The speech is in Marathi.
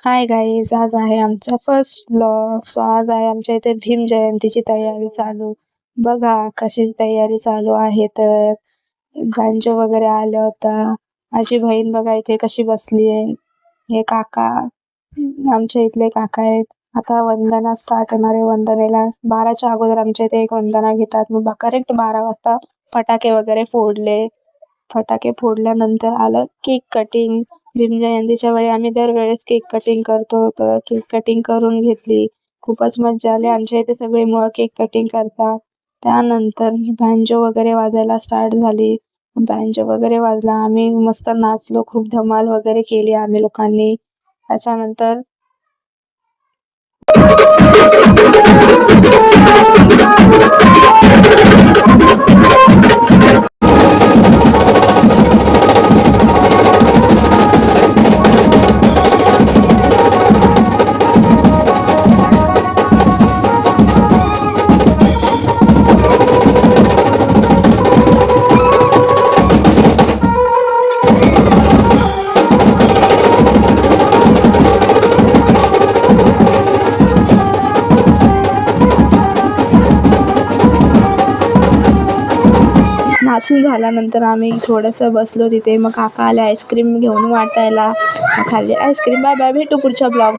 हाय गाईज, आज आहे आमचा फर्स्ट ब्लॉग. सो आज आहे आमच्या इथे भीम जयंतीची तयारी चालू. बघा कशी तयारी चालू आहे. तर गांजो वगैरे आल्या होता. माझी बहीण बघा इथे कशी बसली आहे. हे काका आमच्या इथले काका आहेत. आता वंदना स्टार्ट होणार आहे. वंदनेला 12च्या अगोदर आमच्या इथे एक वंदना घेतात. मग करेक्ट 12 वाजता फटाके वगैरे फोडले. फटाके फोडल्यानंतर आलं केक कटिंग. भीम जयंतीच्या वेळी आम्ही दरवेळेस केक कटिंग करतो. तर केक कटिंग करून घेतली. खूपच मज्जा आली. आमच्या इथे सगळे मुळे केक कटिंग करतात. त्यानंतर बँजो वगैरे वाजायला स्टार्ट झाली. बँजो वगैरे वाजला. आम्ही मस्त नाचलो. खूप धमाल वगैरे केली आम्ही लोकांनी. त्याच्यानंतर नाचून झाल्यानंतर आम्ही थोडंसं बसलो तिथे. मग काका आले आईस्क्रीम घेऊन वाटायला. खाल्ली आईस्क्रीम. बाय बाय, भेटू पुढच्या ब्लॉग.